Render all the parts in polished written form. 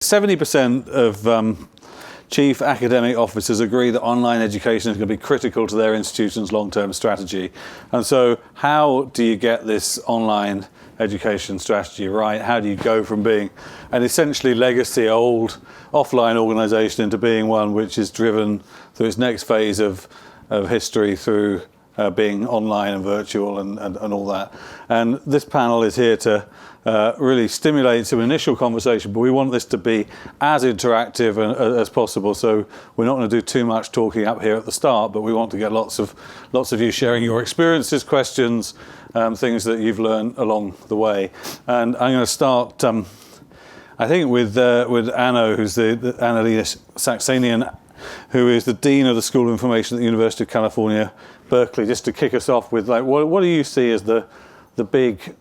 70% of chief academic officers agree that online education is going to be critical to their institution's long-term strategy. And so how do you get this online education strategy right? How do you go from being an essentially legacy old offline organization into being one which is driven through its next phase of history through being online and virtual and all that? And this panel is here to really stimulate some initial conversation, but we want this to be as interactive as possible. So we're not going to do too much talking up here at the start, but we want to get lots of you sharing your experiences, questions, things that you've learned along the way. And I'm going to start, I think, with Anno, who's the Annalena Saxenian, who is the Dean of the School of Information at the University of California, Berkeley, just to kick us off with, like, what do you see as the big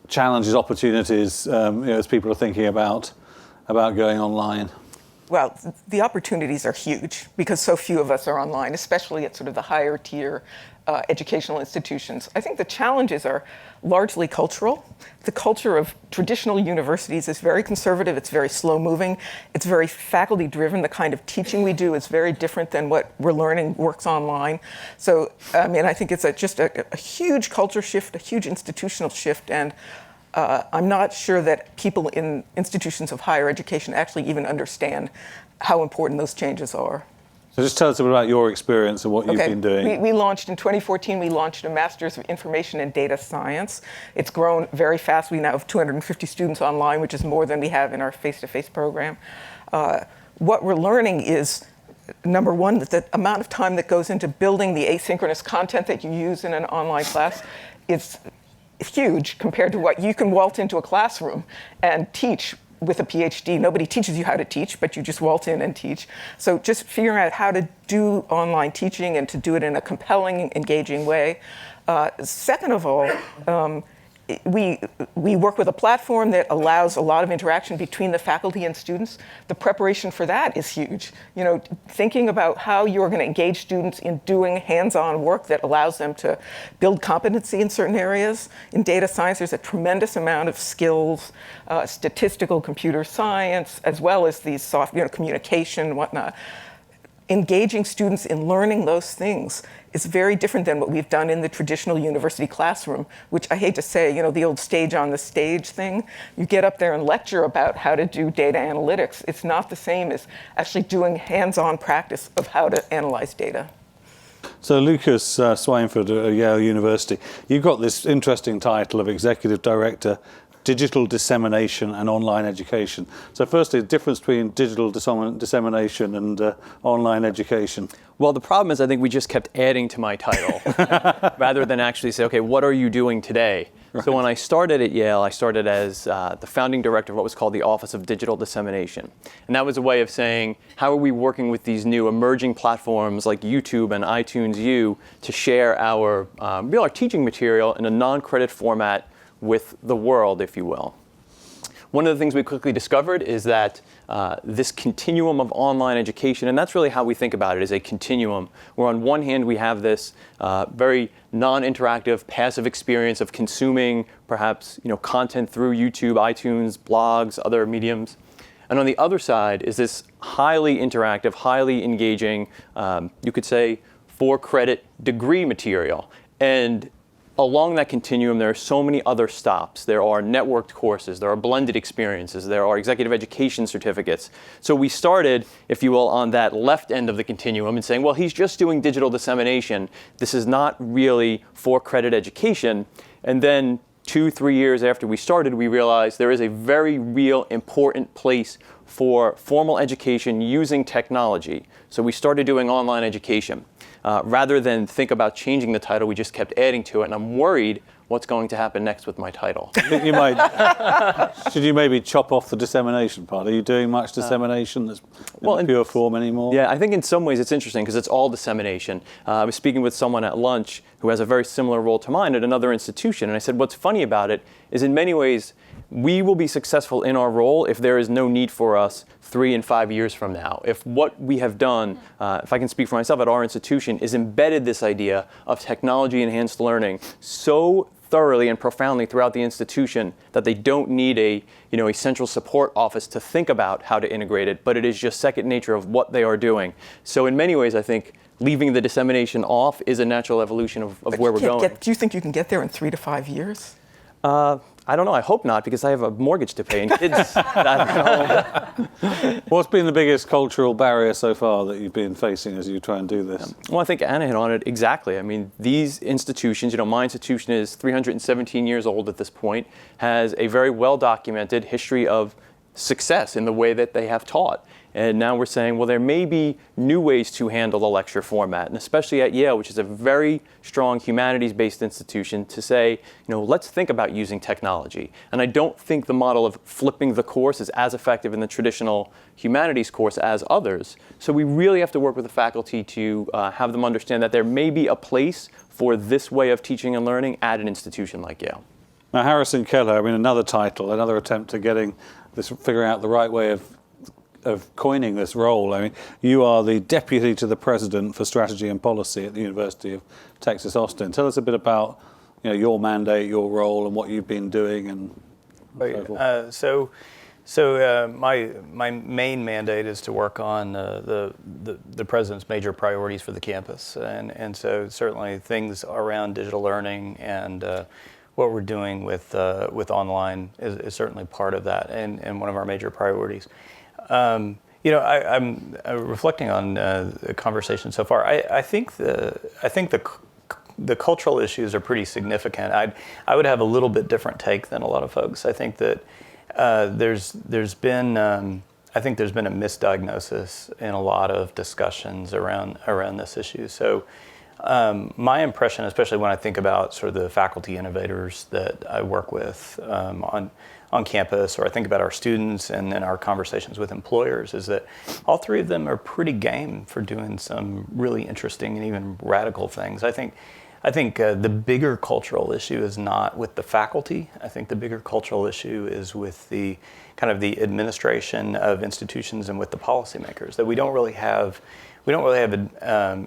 challenges, opportunities, as people are thinking about going online? Well, the opportunities are huge because so few of us are online, especially at sort of the higher tier educational institutions. I think the challenges are largely cultural. The culture of traditional universities is very conservative. It's very slow moving. It's very faculty driven. The kind of teaching we do is very different than what we're learning works online. So, I mean, I think it's just a huge culture shift, a huge institutional shift, and I'm not sure that people in institutions of higher education actually even understand how important those changes are. So just tell us a bit about your experience and what you've been doing. We launched in 2014, we launched a Master's of Information and Data Science. It's grown very fast. We now have 250 students online, which is more than we have in our face-to-face program. What we're learning is, number one, that the amount of time that goes into building the asynchronous content that you use in an online class is huge compared to what you can waltz into a classroom and teach with a PhD. Nobody teaches you how to teach, but you just waltz in and teach. So just figuring out how to do online teaching and to do it in a compelling, engaging way. Second of all, we work with a platform that allows a lot of interaction between the faculty and students. The preparation for that is huge. You know, thinking about how you're going to engage students in doing hands-on work that allows them to build competency in certain areas. In data science, there's a tremendous amount of skills, statistical computer science, as well as these soft, communication and whatnot. Engaging students in learning those things is very different than what we've done in the traditional university classroom, which I hate to say, the old stage on the stage thing. You get up there and lecture about how to do data analytics. It's not the same as actually doing hands-on practice of how to analyze data. So Lucas Swineford at Yale University, you've got this interesting title of Executive Director, Digital Dissemination and Online Education. So firstly, the difference between digital dissemination and online education. Well, the problem is I think we just kept adding to my title rather than actually say, okay, what are you doing today? Right. So when I started at Yale, I started as the founding director of what was called the Office of Digital Dissemination. And that was a way of saying, how are we working with these new emerging platforms like YouTube and iTunes U to share our teaching material in a non-credit format with the world, if you will. One of the things we quickly discovered is that this continuum of online education, and that's really how we think about it, is a continuum, where on one hand we have this very non-interactive, passive experience of consuming perhaps content through YouTube, iTunes, blogs, other mediums. And on the other side is this highly interactive, highly engaging, you could say, for-credit degree material. And along that continuum, there are so many other stops. There are networked courses, there are blended experiences, there are executive education certificates. So we started, if you will, on that left end of the continuum and saying, well, he's just doing digital dissemination. This is not really for-credit education. And then 2-3 years after we started, we realized there is a very real important place for formal education using technology. So we started doing online education. Rather than think about changing the title, we just kept adding to it, and I'm worried what's going to happen next with my title. Should you maybe chop off the dissemination part? Are you doing much dissemination that's in pure form anymore? Yeah, I think in some ways it's interesting because it's all dissemination. I was speaking with someone at lunch who has a very similar role to mine at another institution, and I said, what's funny about it is in many ways, we will be successful in our role if there is no need for us 3 and 5 years from now. If what we have done, if I can speak for myself at our institution, is embedded this idea of technology-enhanced learning so thoroughly and profoundly throughout the institution that they don't need a central support office to think about how to integrate it, but it is just second nature of what they are doing. So in many ways, I think leaving the dissemination off is a natural evolution of where we're going. Do you think you can get there in 3 to 5 years? I don't know. I hope not, because I have a mortgage to pay and kids at home. What's been the biggest cultural barrier so far that you've been facing as you try and do this? Well, I think Anna hit on it exactly. I mean, these institutions, my institution is 317 years old at this point, has a very well-documented history of success in the way that they have taught. And now we're saying, well, there may be new ways to handle the lecture format, and especially at Yale, which is a very strong humanities-based institution, to say, let's think about using technology. And I don't think the model of flipping the course is as effective in the traditional humanities course as others. So we really have to work with the faculty to have them understand that there may be a place for this way of teaching and learning at an institution like Yale. Now, Harrison Keller, another title, another attempt at figuring out the right way of coining this role. You are the Deputy to the President for Strategy and Policy at the University of Texas, Austin. Tell us a bit about your mandate, your role, and what you've been doing, and so forth. My main mandate is to work on the President's major priorities for the campus, and so certainly things around digital learning and what we're doing with online is certainly part of that, and one of our major priorities. I'm reflecting on the conversation so far. I think the cultural issues are pretty significant. I would have a little bit different take than a lot of folks. I think that there's been a misdiagnosis in a lot of discussions around this issue. So my impression, especially when I think about sort of the faculty innovators that I work with on campus, or I think about our students and then our conversations with employers, is that all three of them are pretty game for doing some really interesting and even radical things. I think the bigger cultural issue is not with the faculty. I think the bigger cultural issue is with the kind of the administration of institutions and with the policymakers, that we don't really have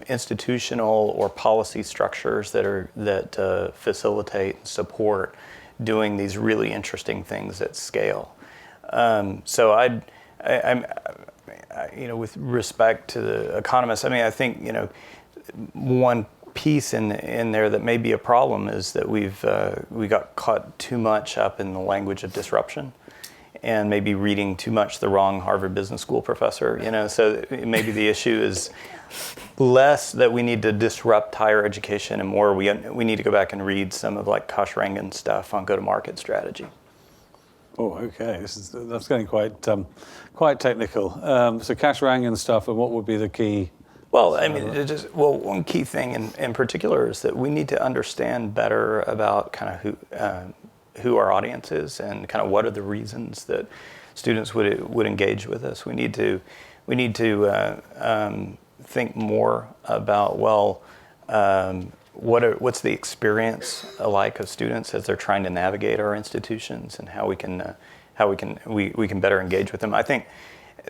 institutional or policy structures that facilitate and support doing these really interesting things at scale. So I'm with respect to the economists, I think one piece in there that may be a problem is that we got caught too much up in the language of disruption, and maybe reading too much the wrong Harvard Business School professor. So maybe the issue is less that we need to disrupt higher education, and more we need to go back and read some of like Kash Rangan's stuff on go-to-market strategy. Oh, okay. That's getting quite technical. So Kash Rangan stuff, and what would be the key? Well, one key thing in particular is that we need to understand better about kind of who our audience is, and kind of what are the reasons that students would engage with us. We need to think more about what's the experience like of students as they're trying to navigate our institutions, and how we can better engage with them. I think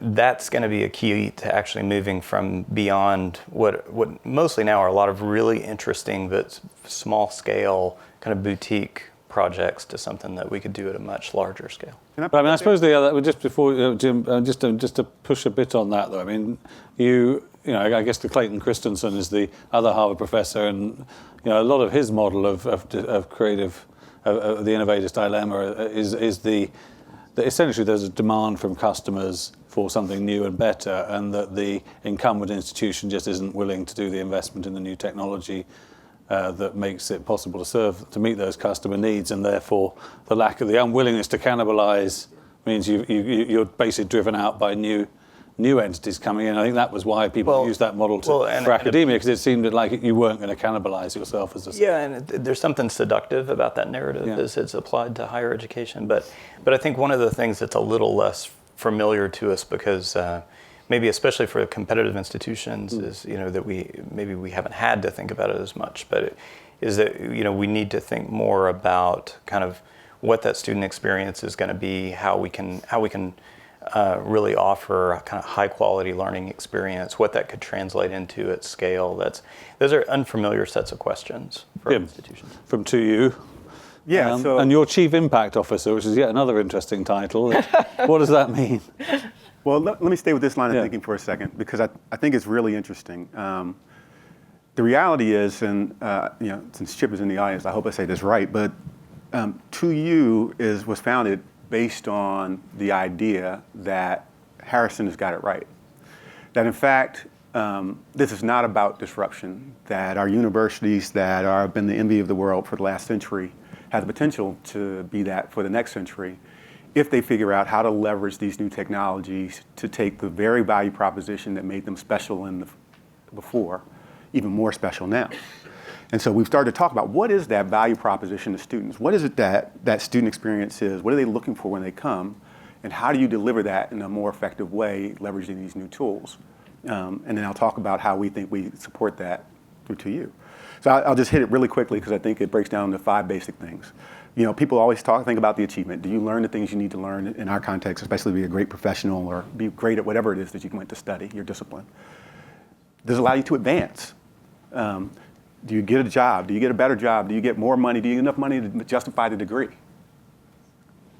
that's going to be a key to actually moving from beyond what mostly now are a lot of really interesting but small scale kind of boutique projects to something that we could do at a much larger scale. But I suppose the other, just before Jim, just to push a bit on that though. I guess the Clayton Christensen is the other Harvard professor, and a lot of his model of creative, the innovator's dilemma is that essentially there's a demand from customers for something new and better, and that the incumbent institution just isn't willing to do the investment in the new technology that makes it possible to meet those customer needs, and therefore the unwillingness to cannibalize means you're basically driven out by new entities coming in. I think that was why people used that model for academia, because it seemed like you weren't going to cannibalize yourself as a... Yeah, and there's something seductive about that narrative as it's applied to higher education. But I think one of the things that's a little less familiar to us, because maybe especially for competitive institutions, is that we haven't had to think about it as much, but is that we need to think more about kind of what that student experience is going to be, how we can really offer a kind of high quality learning experience, what that could translate into at scale. Those are unfamiliar sets of questions for institutions. From 2U, Yeah. And you're Chief Impact Officer, which is yet another interesting title. What does that mean? Well, let me stay with this line of thinking for a second, because I think it's really interesting. The reality is, and since Chip is in the audience, I hope I say this right, but 2U was founded based on the idea that Harrison has got it right. That in fact, this is not about disruption, that our universities that have been the envy of the world for the last century have the potential to be that for the next century if they figure out how to leverage these new technologies to take the very value proposition that made them special before, even more special now. And so we've started to talk about what is that value proposition to students? What is it that student experience is? What are they looking for when they come? And how do you deliver that in a more effective way, leveraging these new tools? And then I'll talk about how we think we support that through 2U. So I'll just hit it really quickly because I think it breaks down into 5 basic things. People always think about the achievement. Do you learn the things you need to learn in our context, especially be a great professional or be great at whatever it is that you went to study, your discipline? Does it allow you to advance? Do you get a job? Do you get a better job? Do you get more money? Do you get enough money to justify the degree?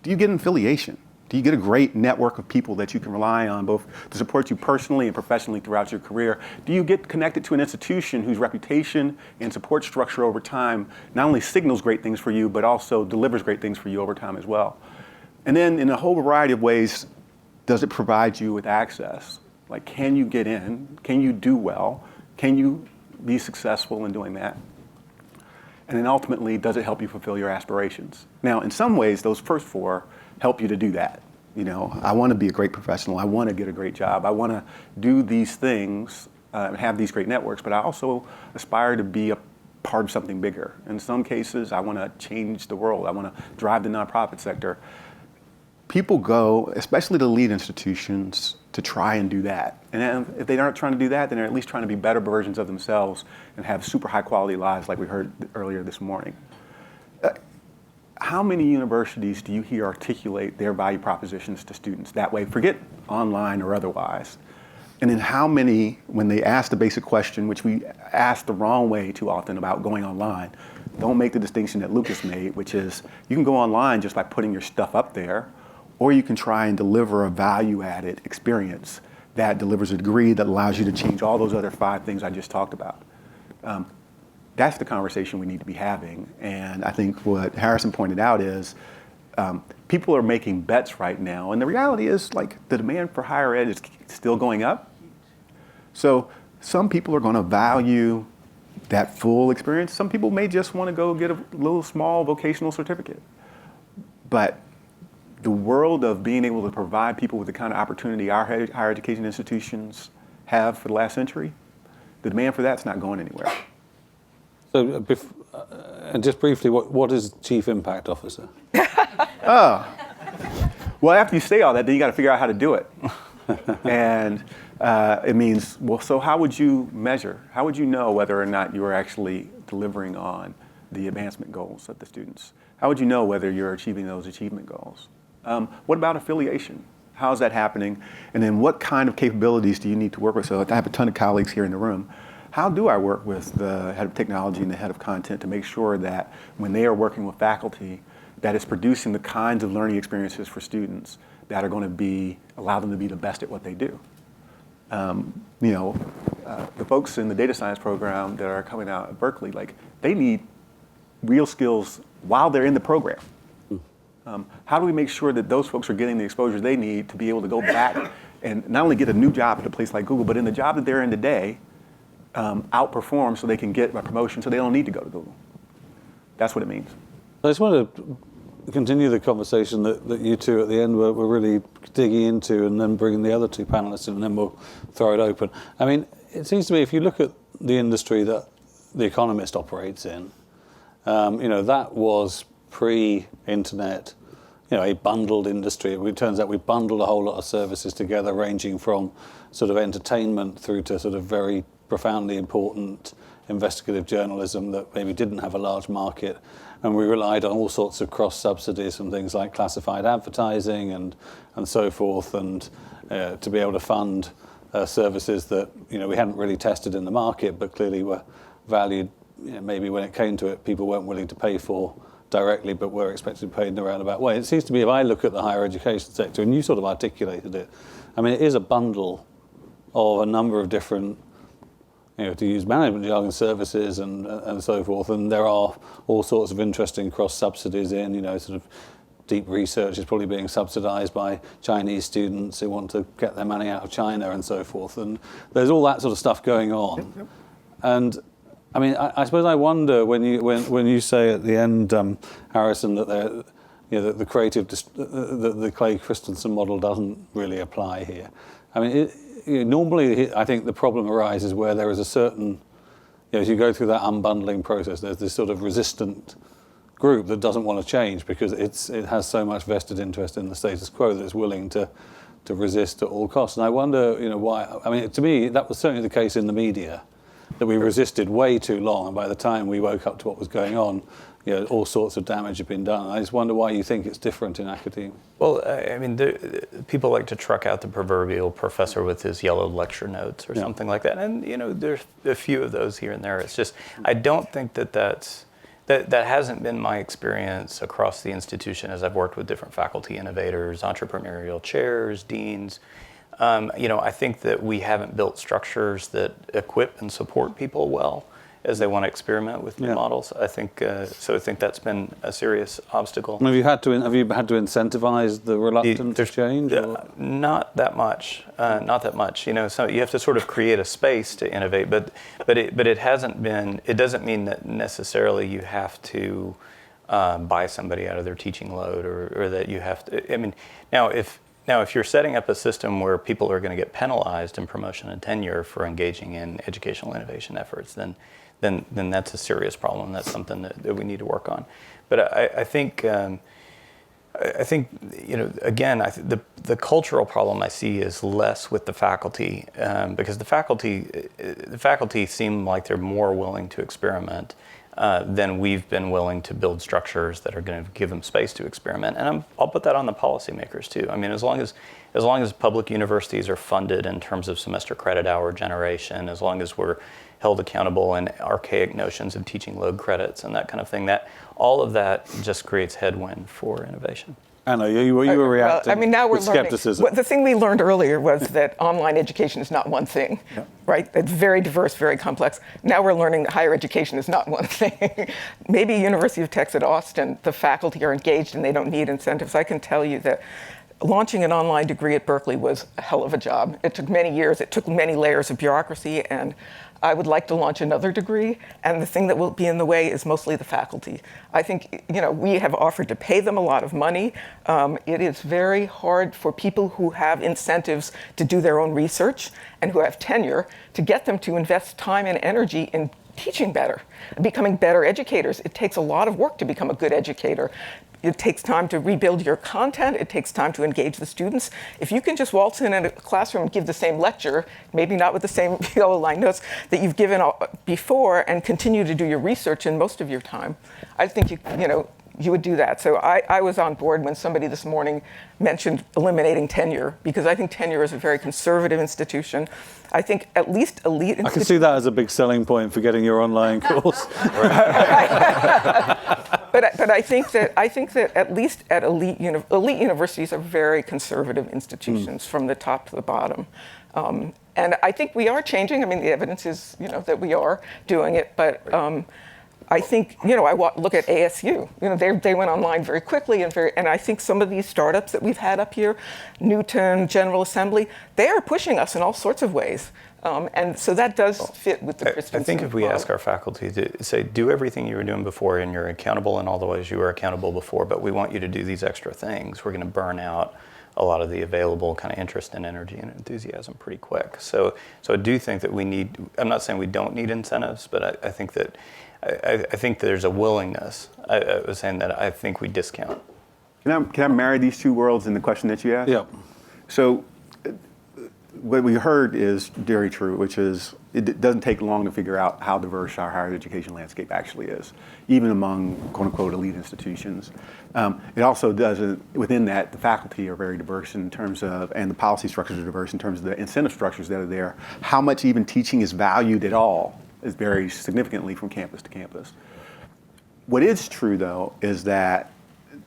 Do you get an affiliation? Do you get a great network of people that you can rely on both to support you personally and professionally throughout your career? Do you get connected to an institution whose reputation and support structure over time not only signals great things for you, but also delivers great things for you over time as well? And then in a whole variety of ways, does it provide you with access? Like, can you get in? Can you do well? Can you be successful in doing that? And then ultimately, does it help you fulfill your aspirations? Now, in some ways, those first 4 help you to do that. I want to be a great professional. I want to get a great job. I want to do these things, have these great networks, but I also aspire to be a part of something bigger. In some cases, I want to change the world. I want to drive the nonprofit sector. People go, especially to lead institutions, to try and do that. And if they aren't trying to do that, then they're at least trying to be better versions of themselves and have super high quality lives like we heard earlier this morning. How many universities do you hear articulate their value propositions to students that way? Forget online or otherwise. And then how many, when they ask the basic question, which we ask the wrong way too often about going online, don't make the distinction that Lucas made, which is you can go online just by putting your stuff up there, or you can try and deliver a value-added experience that delivers a degree that allows you to change all those other 5 things I just talked about. That's the conversation we need to be having. And I think what Harrison pointed out is people are making bets right now. And the reality is, like, the demand for higher ed is still going up. So some people are going to value that full experience. Some people may just want to go get a little small vocational certificate. But the world of being able to provide people with the kind of opportunity our higher education institutions have for the last century, the demand for that's not going anywhere. So, and just briefly, what is Chief Impact Officer? Well, after you say all that, then you got to figure out how to do it. And it means, well, so how would you measure? How would you know whether or not you are actually delivering on the advancement goals of the students? How would you know whether you're achieving those achievement goals? What about affiliation? How is that happening? And then what kind of capabilities do you need to work with? So I have a ton of colleagues here in the room. How do I work with the head of technology and the head of content to make sure that when they are working with faculty, that it's producing the kinds of learning experiences for students that are going to allow them to be the best at what they do? The folks in the data science program that are coming out at Berkeley, they need real skills while they're in the program. How do we make sure that those folks are getting the exposure they need to be able to go back and not only get a new job at a place like Google, but in the job that they're in today, outperform so they can get a promotion so they don't need to go to Google? That's what it means. I just want to continue the conversation that you two at the end were really digging into, and then bringing the other 2 panelists in, and then we'll throw it open. I mean, it seems to me if you look at the industry that The Economist operates in, that was pre-internet, a bundled industry. It turns out we bundled a whole lot of services together, ranging from sort of entertainment through to sort of very profoundly important investigative journalism that maybe didn't have a large market. And we relied on all sorts of cross-subsidies from things like classified advertising and so forth, and to be able to fund services that we hadn't really tested in the market, but clearly were valued. Maybe when it came to it, people weren't willing to pay for directly, but were expected to be paid in a roundabout way. It seems to me, if I look at the higher education sector, and you sort of articulated it, I mean, it is a bundle of a number of different, to use management jargon, services and so forth. And there are all sorts of interesting cross-subsidies in, sort of deep research is probably being subsidized by Chinese students who want to get their money out of China and so forth. And there's all that sort of stuff going on. Yep. And I mean, I suppose I wonder when you say at the end, Harrison, that the the Clay Christensen model doesn't really apply here. I mean, normally I think the problem arises where there is a certain, as you go through that unbundling process, there's this sort of resistant group that doesn't want to change because it has so much vested interest in the status quo that it's willing to resist at all costs. And I wonder, why. I mean, to me, that was certainly the case in the media, that we resisted way too long, and by the time we woke up to what was going on, all sorts of damage had been done. I just wonder why you think it's different in academia. Well, I mean, people like to truck out the proverbial professor with his yellow lecture notes or something like that, and there's a few of those here and there. It's just I don't think that hasn't been my experience across the institution as I've worked with different faculty innovators, entrepreneurial chairs, deans. I think that we haven't built structures that equip and support people well as they want to experiment with new models. I think so. I think that's been a serious obstacle. Have you had to incentivize the reluctance to change? Not that much. Not that much. So you have to sort of create a space to innovate, but it hasn't been. It doesn't mean that necessarily you have to buy somebody out of their teaching load, or that you have to. I mean, now if you're setting up a system where people are going to get penalized in promotion and tenure for engaging in educational innovation efforts, then that's a serious problem. That's something that we need to work on. But I think again, the cultural problem I see is less with the faculty, because the faculty seem like they're more willing to experiment than we've been willing to build structures that are going to give them space to experiment. And I'll put that on the policymakers too. I mean, as long as public universities are funded in terms of semester credit hour generation, as long as we're held accountable in archaic notions of teaching load credits and that kind of thing, that all of that just creates headwind for innovation. Anna, you were reacting well, I mean, now we're with skepticism. Learning. The thing we learned earlier was that online education is not one thing, right? It's very diverse, very complex. Now we're learning that higher education is not one thing. Maybe University of Texas at Austin, the faculty are engaged and they don't need incentives. I can tell you that launching an online degree at Berkeley was a hell of a job. It took many years. It took many layers of bureaucracy, and I would like to launch another degree, and the thing that will be in the way is mostly the faculty. I think, we have offered to pay them a lot of money. It is very hard for people who have incentives to do their own research and who have tenure to get them to invest time and energy in teaching better, becoming better educators. It takes a lot of work to become a good educator. It takes time to rebuild your content. It takes time to engage the students. If you can just waltz in a classroom and give the same lecture, maybe not with the same yellow line notes that you've given before, and continue to do your research in most of your time, I think you would do that. So I was on board when somebody this morning mentioned eliminating tenure, because I think tenure is a very conservative institution. I think at least elite institutions... I can see that as a big selling point for getting your online course. But I think that at least at elite universities are very conservative institutions from the top to the bottom. And I think we are changing. I mean, the evidence is, that we are doing it, but I think, I look at ASU. They went online very quickly and I think some of these startups that we've had up here, Newton, General Assembly, they are pushing us in all sorts of ways. And so that does fit with the Christensen. I think if we ask our faculty to say, do everything you were doing before and you're accountable in all the ways you were accountable before, but we want you to do these extra things, we're going to burn out a lot of the available kind of interest and energy and enthusiasm pretty quick. So I do think that I'm not saying we don't need incentives, but I think that I think there's a willingness. I was saying that I think we discount. Can I marry these two worlds in the question that you asked? Yeah. So what we heard is very true, which is it doesn't take long to figure out how diverse our higher education landscape actually is, even among quote-unquote elite institutions. It also does, within that, the faculty are very diverse in terms of, and the policy structures are diverse in terms of the incentive structures that are there. How much even teaching is valued at all is varies significantly from campus to campus. What is true, though, is that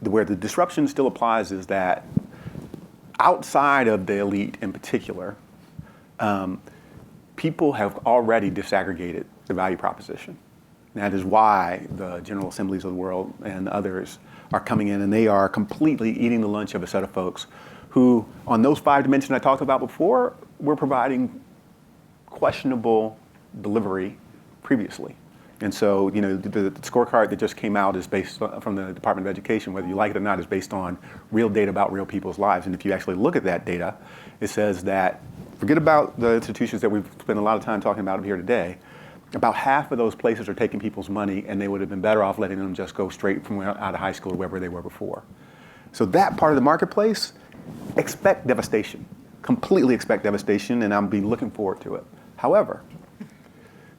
where the disruption still applies is that outside of the elite in particular, people have already disaggregated the value proposition. That is why the General Assemblies of the world and others are coming in, and they are completely eating the lunch of a set of folks who, on those 5 dimensions I talked about before, were providing questionable delivery previously. And so, the scorecard that just came out is based from the Department of Education, whether you like it or not, is based on real data about real people's lives. And if you actually look at that data, it says that, forget about the institutions that we've spent a lot of time talking about here today, about half of those places are taking people's money, and they would have been better off letting them just go straight from out of high school to wherever they were before. So that part of the marketplace, expect devastation, completely expect devastation, and I'm looking forward to it. However,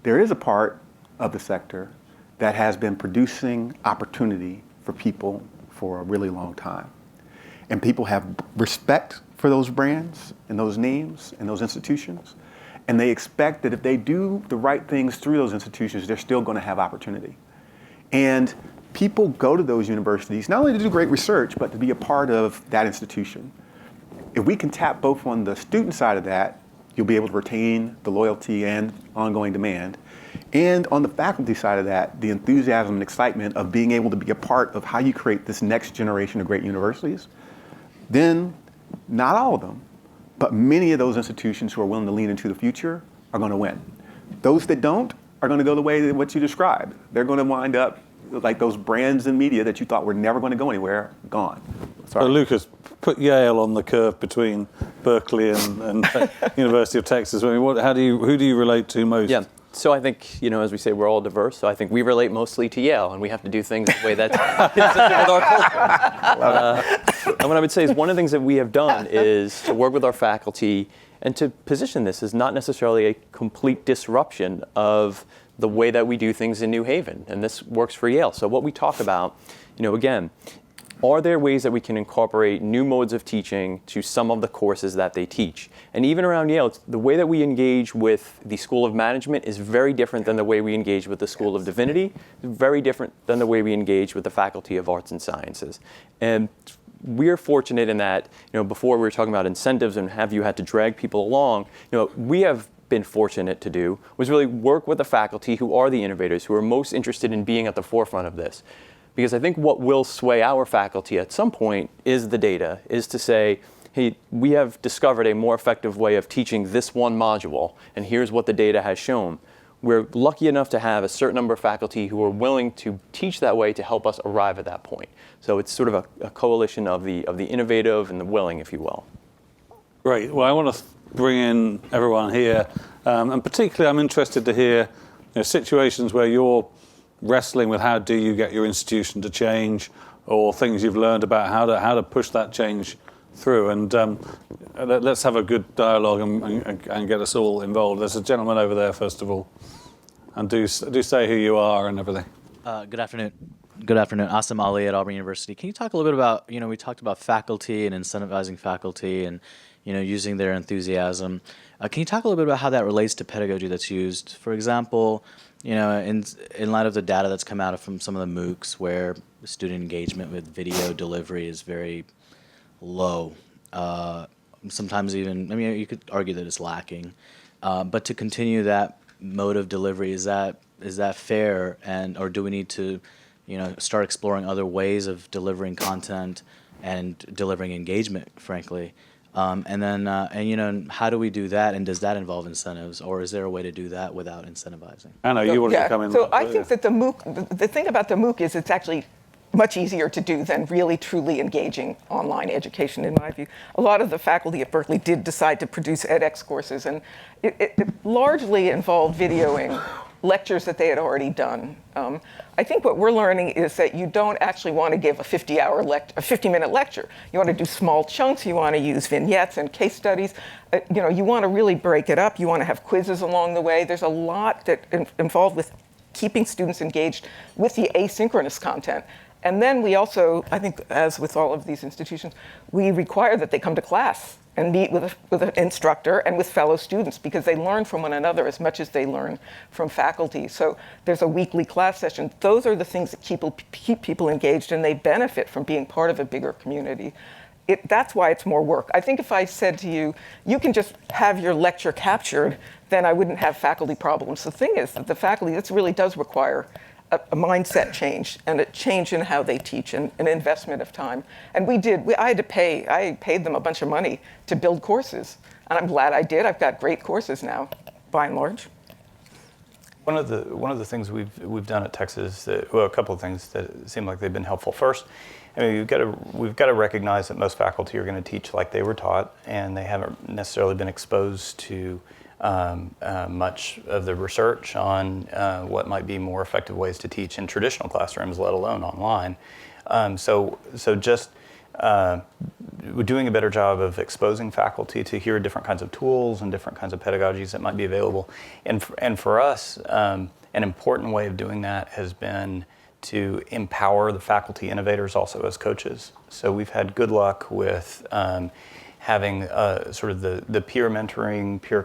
there is a part of the sector that has been producing opportunity for people for a really long time. And people have respect for those brands and those names and those institutions. And they expect that if they do the right things through those institutions, they're still going to have opportunity. And people go to those universities not only to do great research, but to be a part of that institution. If we can tap both on the student side of that, you'll be able to retain the loyalty and ongoing demand. And on the faculty side of that, the enthusiasm and excitement of being able to be a part of how you create this next generation of great universities, then not all of them, but many of those institutions who are willing to lean into the future are going to win. Those that don't are going to go the way that what you described. They're going to wind up like those brands in media that you thought were never going to go anywhere, gone. Sorry. So Lucas, put Yale on the curve between Berkeley and University of Texas. I mean, who do you relate to most? Yeah. So I think, as we say, we're all diverse. So I think we relate mostly to Yale, and we have to do things the way that's consistent with our culture. And what I would say is one of the things that we have done is to work with our faculty and to position this as not necessarily a complete disruption of the way that we do things in New Haven. And this works for Yale. So what we talk about, again, are there ways that we can incorporate new modes of teaching to some of the courses that they teach? And even around Yale, the way that we engage with the School of Management is very different than the way we engage with the School of Divinity, very different than the way we engage with the Faculty of Arts and Sciences. And we're fortunate in that, before we were talking about incentives and have you had to drag people along, we have been fortunate to do was really work with the faculty who are the innovators, who are most interested in being at the forefront of this. Because I think what will sway our faculty at some point is the data, is to say, hey, we have discovered a more effective way of teaching this one module, and here's what the data has shown. We're lucky enough to have a certain number of faculty who are willing to teach that way to help us arrive at that point. So it's sort of a coalition of the innovative and the willing, if you will. Great. Well, I want to bring in everyone here, and particularly I'm interested to hear situations where you're wrestling with how do you get your institution to change, or things you've learned about how to push that change through. And let's have a good dialogue and get us all involved. There's a gentleman over there, first of all, and do say who you are and everything. Good afternoon. Good afternoon. Asim Ali at Auburn University. Can you talk a little bit about, we talked about faculty and incentivizing faculty and, using their enthusiasm. Can you talk a little bit about how that relates to pedagogy that's used? For example, in light of the data that's come out from some of the MOOCs where student engagement with video delivery is very low. Sometimes even, you could argue that it's lacking. But to continue that mode of delivery, is that fair, or do we need to, start exploring other ways of delivering content and delivering engagement, frankly? And then, how do we do that, and does that involve incentives, or is there a way to do that without incentivizing? Anna, you wanted to come in. So I think that the MOOC, the thing about the MOOC is it's actually much easier to do than really truly engaging online education, in my view. A lot of the faculty at Berkeley did decide to produce edX courses, and it largely involved videoing lectures that they had already done. I think what we're learning is that you don't actually want to give a 50-minute lecture. You want to do small chunks. You want to use vignettes and case studies. You want to really break it up. You want to have quizzes along the way. There's a lot that involved with keeping students engaged with the asynchronous content. And then we also, I think, as with all of these institutions, we require that they come to class and meet with an instructor and with fellow students, because they learn from one another as much as they learn from faculty. So there's a weekly class session. Those are the things that keep people engaged, and they benefit from being part of a bigger community. That's why it's more work. I think if I said to you, you can just have your lecture captured, then I wouldn't have faculty problems. The thing is that the faculty, this really does require a mindset change and a change in how they teach and an investment of time. And I paid them a bunch of money to build courses. And I'm glad I did. I've got great courses now, by and large. One of the things we've done at Texas, a couple of things that seem like they've been helpful. First, I mean, we've got to recognize that most faculty are going to teach like they were taught, and they haven't necessarily been exposed to much of the research on what might be more effective ways to teach in traditional classrooms, let alone online. So just we're doing a better job of exposing faculty to hear different kinds of tools and different kinds of pedagogies that might be available. And for us, an important way of doing that has been to empower the faculty innovators also as coaches. So we've had good luck with having sort of the peer mentoring, peer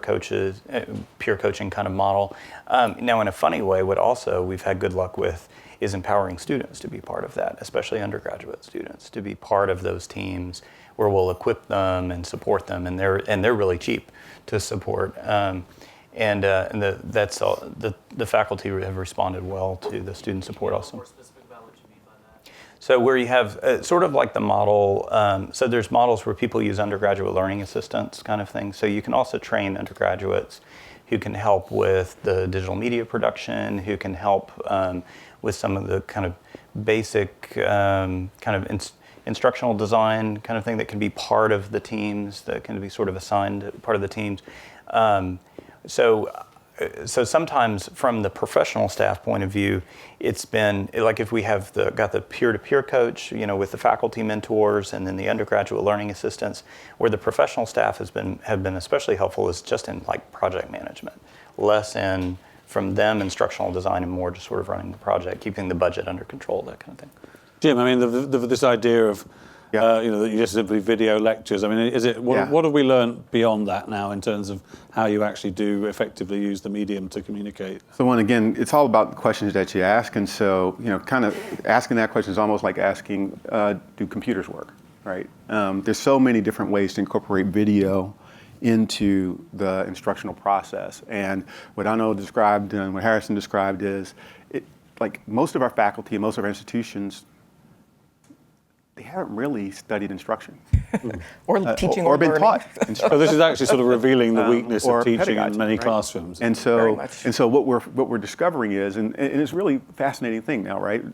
coaching kind of model. Now, in a funny way, what also we've had good luck with is empowering students to be part of that, especially undergraduate students, to be part of those teams where we'll equip them and support them, and they're really cheap to support. That's all, the faculty have responded well to the student support also. More specific about what you mean by that? So where you have sort of like the model, so there's models where people use undergraduate learning assistants kind of thing. So you can also train undergraduates who can help with the digital media production, who can help with some of the kind of basic kind of instructional design kind of thing that can be part of the teams, that can be sort of assigned part of the teams. So sometimes from the professional staff point of view, it's been like if we have got the peer-to-peer coach, with the faculty mentors and then the undergraduate learning assistants, where the professional staff have been especially helpful is just in like project management, less in from them instructional design and more just sort of running the project, keeping the budget under control, that kind of thing. Jim, I mean, this idea of that you just simply video lectures. I mean, what have we learned beyond that now in terms of how you actually do effectively use the medium to communicate? So again, it's all about the questions that you ask, and so kind of asking that question is almost like asking, do computers work, right? There's so many different ways to incorporate video into the instructional process, and what Anno described and what Harrison described is, like most of our faculty and most of our institutions, they haven't really studied instruction. or teaching or been learning. taught. So this is actually sort of revealing the weakness or of teaching pedagogy, in many right? classrooms. And so what we're discovering is, and it's really a fascinating thing now, right?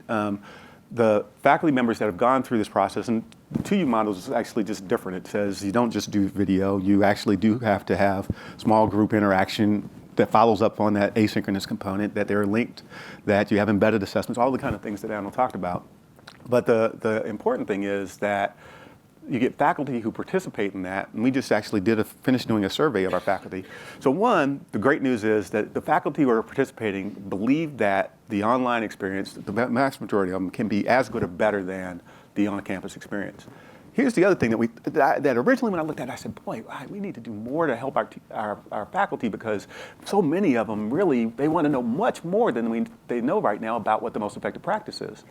The faculty members that have gone through this process, and the 2U model is actually just different. It says you don't just do video, you actually do have to have small group interaction that follows up on that asynchronous component, that they're linked, that you have embedded assessments, all the kind of things that Anno talked about. But the important thing is that you get faculty who participate in that, and we just actually finished doing a survey of our faculty. So one, the great news is that the faculty who are participating believe that the online experience, the vast majority of them, can be as good or better than the on-campus experience. Here's the other thing that originally when I looked at it, I said, boy, we need to do more to help our faculty, because so many of them really, they want to know much more than they know right now about what the most effective practice is.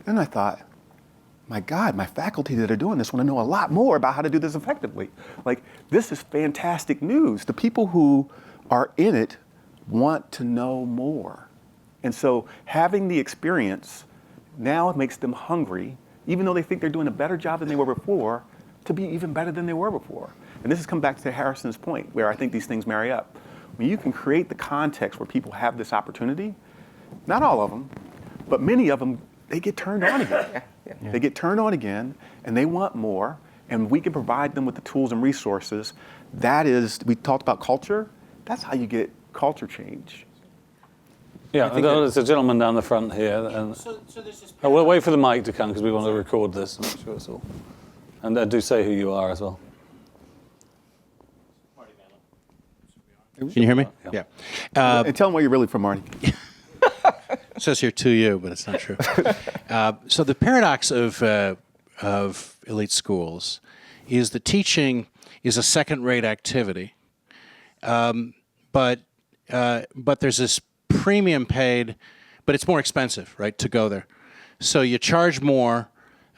Then I thought, my God, my faculty that are doing this want to know a lot more about how to do this effectively. Like, this is fantastic news. The people who are in it want to know more. And so having the experience now makes them hungry, even though they think they're doing a better job than they were before, to be even better than they were before. And this has come back to Harrison's point, where I think these things marry up. When you can create the context where people have this opportunity, not all of them, but many of them, they get turned on again. Yeah. They get turned on again, and they want more, and we can provide them with the tools and resources. That is, we talked about culture. That's how you get culture change. Yeah, there's a gentleman down the front here. And so there's this we'll wait for the mic to come because we want to record this and make sure it's all. And do say who you are as well. Can you hear me? Yeah. And tell them where you're really from, Marty. It says here to you, but it's not true. So the paradox of elite schools is that teaching is a second-rate activity, but there's this premium paid, but it's more expensive, right, to go there. So you charge more.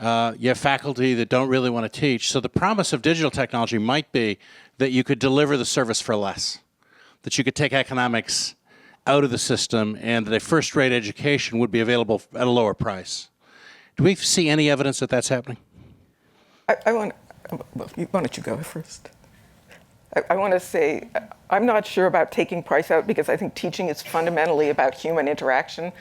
You have faculty that don't really want to teach. So the promise of digital technology might be that you could deliver the service for less, that you could take economics out of the system, and that a first-rate education would be available at a lower price. Do we see any evidence that that's happening? Well, why don't you go first? I want to say, I'm not sure about taking price out, because I think teaching is fundamentally about human interaction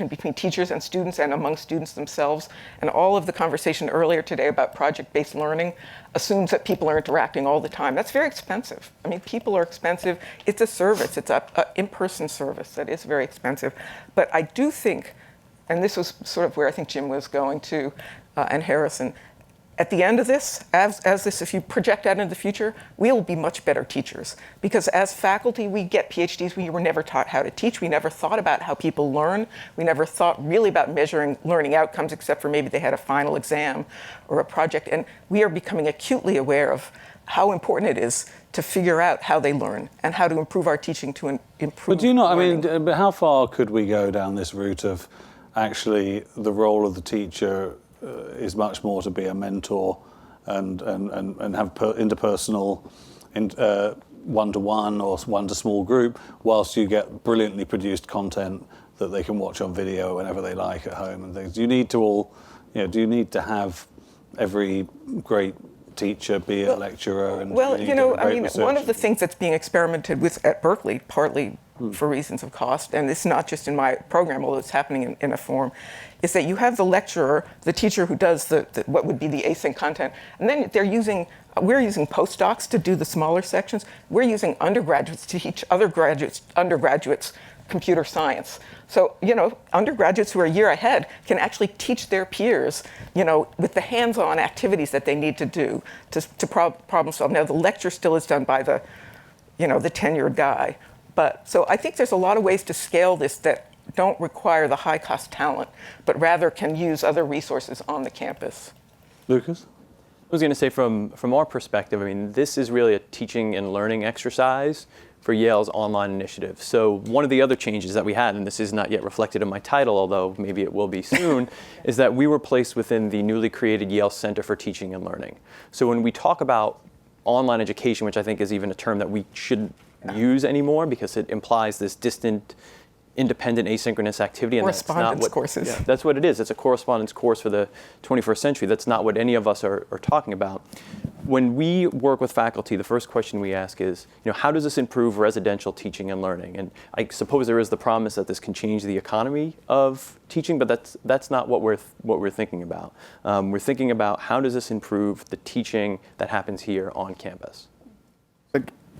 between teachers and students and among students themselves. And all of the conversation earlier today about project-based learning assumes that people are interacting all the time. That's very expensive. I mean, people are expensive. It's a service. It's an in-person service that is very expensive. But I do think, and this was sort of where I think Jim was going to, and Harrison, at the end of this, if you project out into the future, we will be much better teachers. Because as faculty, we get PhDs. We were never taught how to teach. We never thought about how people learn. We never thought really about measuring learning outcomes, except for maybe they had a final exam or a project. And we are becoming acutely aware of how important it is to figure out how they learn and how to improve our teaching to improve. But do you not, learning. I mean, but how far could we go down this route of actually the role of the teacher is much more to be a mentor and have interpersonal one-to-one or one-to-small group, whilst you get brilliantly produced content that they can watch on video whenever they like at home and things. Do you need to do you need to have every great teacher be a lecturer? And well, I mean, researcher? one of the things that's being experimented with at Berkeley, partly for reasons of cost, and it's not just in my program, although it's happening in a form, is that you have the lecturer, the teacher who does the what would be the async content, and then we're using postdocs to do the smaller sections. We're using undergraduates to teach undergraduates computer science. So, undergraduates who are a year ahead can actually teach their peers, with the hands-on activities that they need to do to problem solve. Now, the lecture still is done by the tenured guy. But so I think there's a lot of ways to scale this that don't require the high-cost talent, but rather can use other resources on the campus. Lucas? I was going to say, from our perspective, I mean, this is really a teaching and learning exercise for Yale's online initiative. So one of the other changes that we had, and this is not yet reflected in my title, although maybe it will be soon, is that we were placed within the newly created Yale Center for Teaching and Learning. So when we talk about online education, which I think is even a term that we shouldn't use anymore because it implies this distant, independent, asynchronous activity. And correspondence courses. Yeah, that's what it is. It's a correspondence course for the 21st century. That's not what any of us are talking about. When we work with faculty, the first question we ask is, how does this improve residential teaching and learning? And I suppose there is the promise that this can change the economy of teaching, but that's not what we're thinking about. We're thinking about how does this improve the teaching that happens here on campus.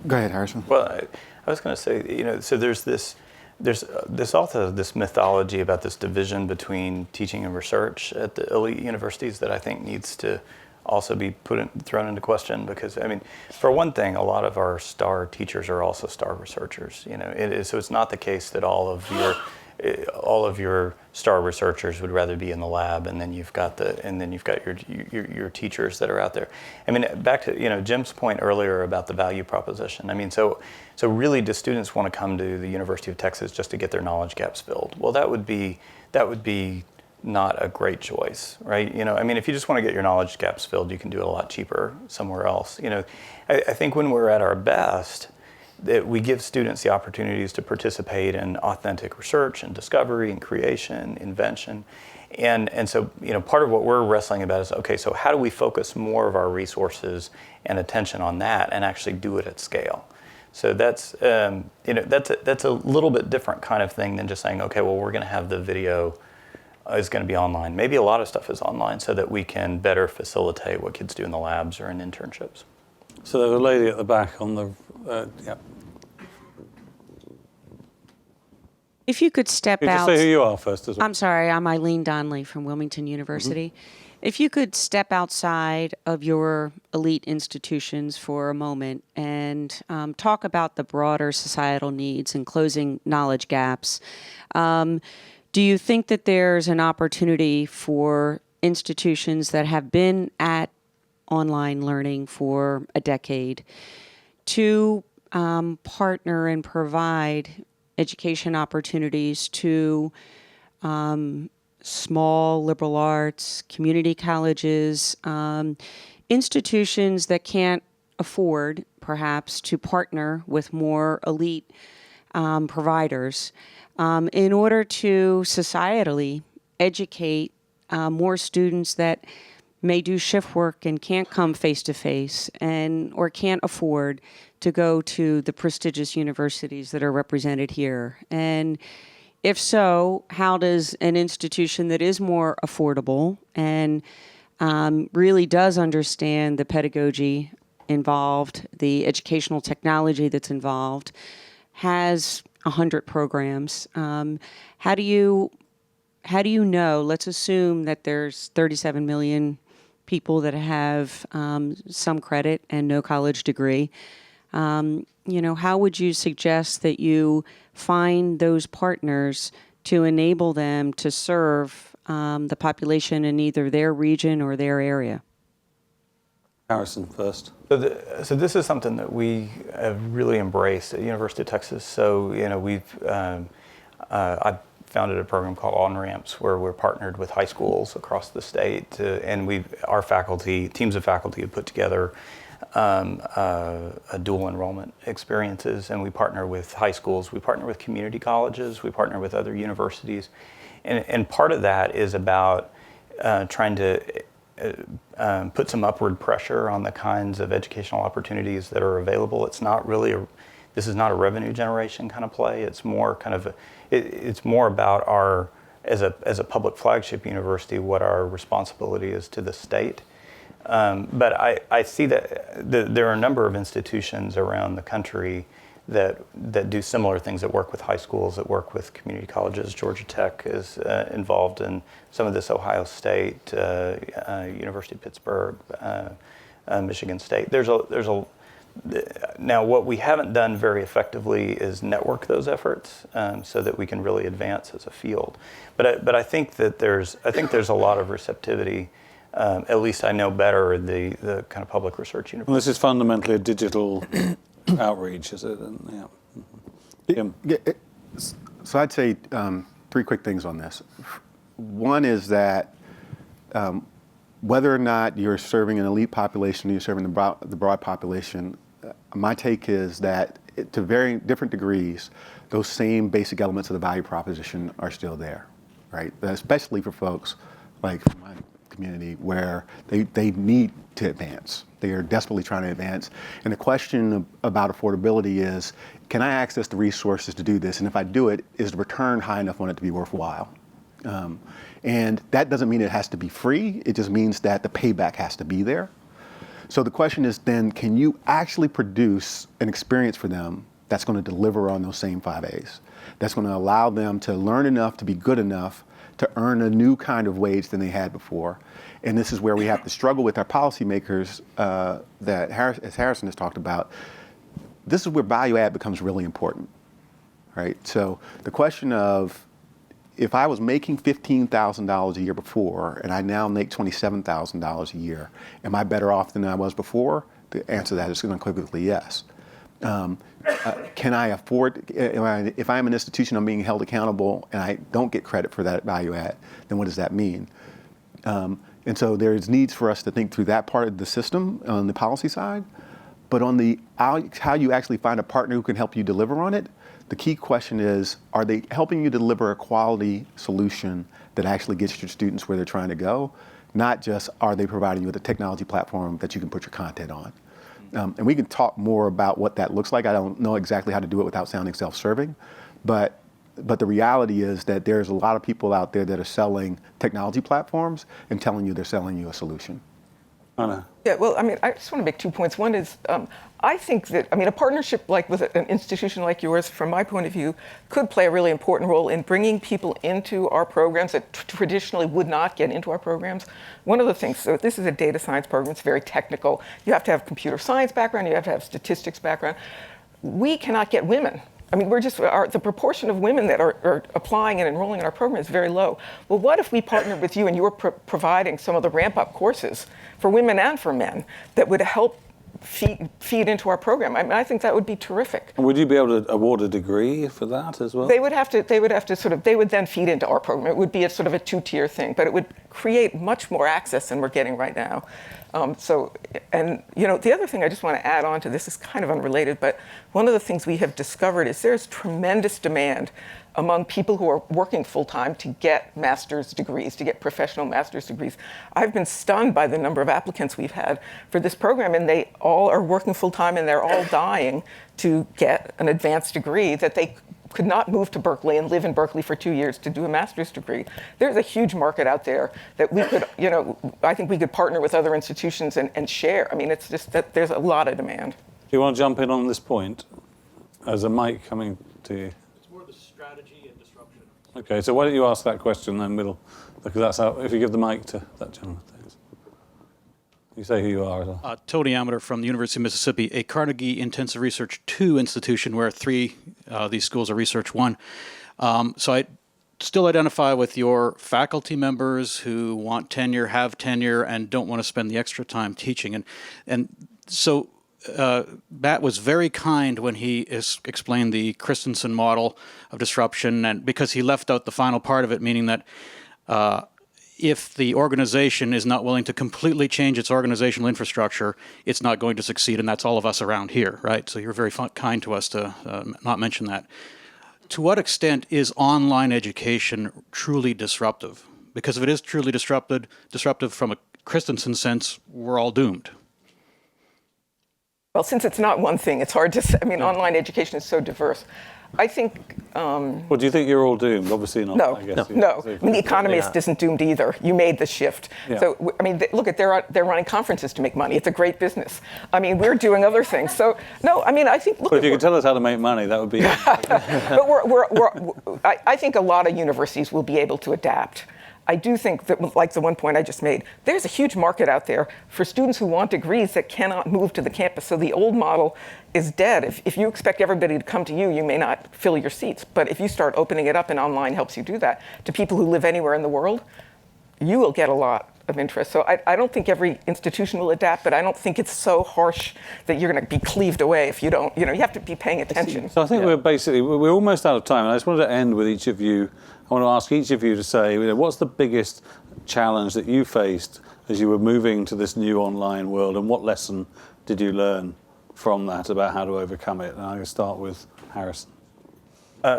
Go ahead, Harrison. Well, I was going to say, so there's also this mythology about this division between teaching and research at the elite universities that I think needs to also be thrown into question, because I mean, for one thing, a lot of our star teachers are also star researchers. So it's not the case that all of your star researchers would rather be in the lab, and then you've got your teachers that are out there. I mean, back to Jim's point earlier about the value proposition. I mean, so really, do students want to come to the University of Texas just to get their knowledge gaps filled? Well, that would be not a great choice, right? I mean, if you just want to get your knowledge gaps filled, you can do it a lot cheaper somewhere else. I think when we're at our best, that we give students the opportunities to participate in authentic research and discovery and creation, invention. And so, part of what we're wrestling about is, okay, so how do we focus more of our resources and attention on that and actually do it at scale? So that's, that's a little bit different kind of thing than just saying, okay, well, we're going to have the video is going to be online. Maybe a lot of stuff is online so that we can better facilitate what kids do in the labs or in internships. So there's a lady at the back on the, yeah. If you could step Could you out. just say who you are first as well? I'm sorry, I'm Eileen Donnelly from Wilmington University. Mm-hmm. If you could step outside of your elite institutions for a moment and talk about the broader societal needs and closing knowledge gaps, do you think that there's an opportunity for institutions that have been at online learning for a decade, to partner and provide education opportunities to small liberal arts, community colleges, institutions that can't afford, perhaps, to partner with more elite providers in order to societally educate more students that may do shift work and can't come face to face and or can't afford to go to the prestigious universities that are represented here. And if so, how does an institution that is more affordable and really does understand the pedagogy involved, the educational technology that's involved, has 100 programs, how do you know, let's assume that there's 37 million people that have some credit and no college degree. How would you suggest that you find those partners to enable them to serve the population in either their region or their area? Harrison first. So this is something that we have really embraced at University of Texas. So I founded a program called On-Ramps, where we're partnered with high schools across the state, and our faculty, teams of faculty, have put together a dual enrollment experiences, and we partner with high schools, we partner with community colleges, we partner with other universities, and part of that is about trying to put some upward pressure on the kinds of educational opportunities that are available. It's not really this is not a revenue generation kind of play. It's more kind of it's more about our as a public flagship university, what our responsibility is to the state. But I see that there are a number of institutions around the country that do similar things, that work with high schools, that work with community colleges. Georgia Tech is involved in some of this, Ohio State, University of Pittsburgh, Michigan State. Now, what we haven't done very effectively is network those efforts so that we can really advance as a field. But I think that there's a lot of receptivity. At least I know better the kind of public research university. Well, this is fundamentally a digital outreach, is it? Yeah. So I'd say three quick things on this. One is that whether or not you're serving an elite population or you're serving the broad population, my take is that to very different degrees, those same basic elements of the value proposition are still there, right? Especially for folks like my community where they need to advance. They are desperately trying to advance. And the question about affordability is, can I access the resources to do this? And if I do it, is the return high enough on it to be worthwhile? And that doesn't mean it has to be free. It just means that the payback has to be there. So the question is then, can you actually produce an experience for them that's going to deliver on those same 5 A's? That's going to allow them to learn enough to be good enough to earn a new kind of wage than they had before. And this is where we have to struggle with our policymakers as Harrison has talked about. This is where value add becomes really important, right? So the question of, if I was making $15,000 a year before and I now make $27,000 a year, am I better off than I was before? The answer to that is unequivocally yes. Can I afford, if I'm an institution, I'm being held accountable and I don't get credit for that value add, then what does that mean? And so there's needs for us to think through that part of the system on the policy side. But on the how you actually find a partner who can help you deliver on it, the key question is, are they helping you deliver a quality solution that actually gets your students where they're trying to go? Not just, are they providing you with a technology platform that you can put your content on? And we can talk more about what that looks like. I don't know exactly how to do it without sounding self-serving, but the reality is that there's a lot of people out there that are selling technology platforms and telling you they're selling you a solution. Anna. Yeah, well, I mean, I just want to make 2 points. One is, I think that, a partnership like with an institution like yours, from my point of view, could play a really important role in bringing people into our programs that traditionally would not get into our programs. One of the things, so this is a data science program, it's very technical. You have to have computer science background, you have to have statistics background. We cannot get women I mean, the proportion of women that are applying and enrolling in our program is very low. Well, what if we partnered with you and you were providing some of the ramp-up courses for women and for men that would help feed into our program? I mean, I think that would be terrific. And would you be able to award a degree for that as well? They would then feed into our program. It would be a sort of a two-tier thing, but it would create much more access than we're getting right now. The other thing I just want to add on to this is kind of unrelated, but one of the things we have discovered is there's tremendous demand among people who are working full-time to get master's degrees, to get professional master's degrees. I've been stunned by the number of applicants we've had for this program, and they all are working full-time, and they're all dying to get an advanced degree that they could not move to Berkeley and live in Berkeley for 2 years to do a master's degree. There's a huge market out there that we could, I think we could partner with other institutions and share. I mean, it's just that there's a lot of demand. Do you want to jump in on this point? As a mic coming to you. It's more the strategy and disruption. Okay, so why don't you ask that question, then because that's how, if you give the mic to that gentleman. Thanks. You say who you are as well. Tony Amater from the University of Mississippi, a Carnegie Intensive Research 2 institution where 3 of these schools are Research 1. So I still identify with your faculty members who want tenure, have tenure, and don't want to spend the extra time teaching. And so Matt was very kind when he explained the Christensen model of disruption, and because he left out the final part of it, meaning that if the organization is not willing to completely change its organizational infrastructure, it's not going to succeed, and that's all of us around here, right? So you're very kind to us to not mention that. To what extent is online education truly disruptive? Because if it is truly disruptive from a Christensen sense, we're all doomed. Well, since it's not one thing, it's hard to say. I mean, online education is so diverse. I think... Well, do you think you're all doomed? Obviously not. No, I guess. no. I mean, the economist isn't doomed either. You made the shift. Yeah. So, I mean, look, they're running conferences to make money. It's a great business. I mean, we're doing other things. So, no, I mean, I think... Look, but if you could tell us how to make money, that would be... But I think a lot of universities will be able to adapt. I do think that, like the one point I just made, there's a huge market out there for students who want degrees that cannot move to the campus. So the old model is dead. If you expect everybody to come to you, you may not fill your seats. But if you start opening it up and online helps you do that, to people who live anywhere in the world, you will get a lot of interest. So I don't think every institution will adapt, but I don't think it's so harsh that you're going to be cleaved away if you don't, you have to be paying attention. So I think we're almost out of time, and I just wanted to end with each of you. I want to ask each of you to say, what's the biggest challenge that you faced as you were moving to this new online world, and what lesson did you learn from that about how to overcome it? And I'm going to start with Harrison.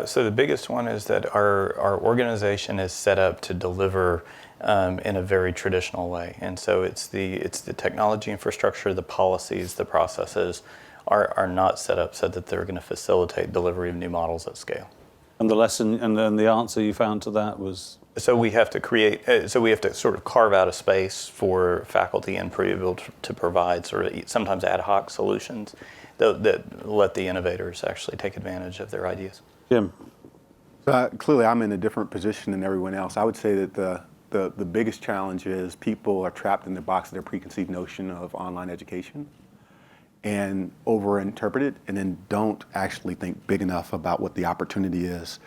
So the biggest one is that our organization is set up to deliver in a very traditional way, and so it's the technology infrastructure, the policies, the processes are not set up so that they're going to facilitate delivery of new models at scale. And the lesson and then the answer you found to that was? So we have to sort of carve out a space for faculty and be able to provide sort of sometimes ad hoc solutions that let the innovators actually take advantage of their ideas. Jim. Clearly, I'm in a different position than everyone else. I would say that the biggest challenge is people are trapped in the box of their preconceived notion of online education and overinterpret it, and then don't actually think big enough about what the opportunity is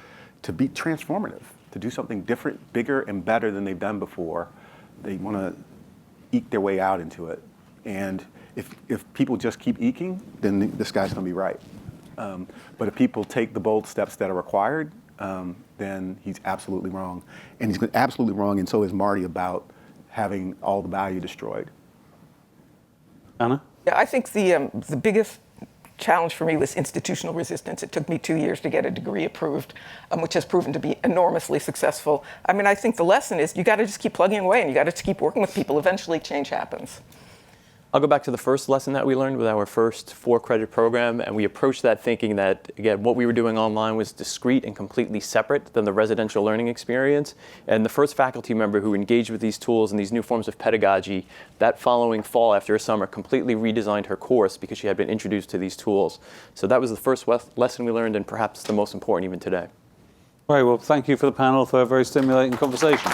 to be transformative, to do something different, bigger, and better than they've done before. They want to eke their way out into it. And if people just keep eking, then this guy's going to be right. But if people take the bold steps that are required, then he's absolutely wrong. And he's absolutely wrong, and so is Marty, about having all the value destroyed. Anna? Yeah, I think the biggest challenge for me was institutional resistance. It took me 2 years to get a degree approved, which has proven to be enormously successful. I mean, I think the lesson is you got to just keep plugging away, and you got to just keep working with people. Eventually, change happens. I'll go back to the first lesson that we learned with our first 4-credit program, and we approached that thinking that, again, what we were doing online was discrete and completely separate than the residential learning experience. And the first faculty member who engaged with these tools and these new forms of pedagogy, that following fall after a summer, completely redesigned her course because she had been introduced to these tools. So that was the first lesson we learned, and perhaps the most important even today. Right, well, thank you for the panel for a very stimulating conversation.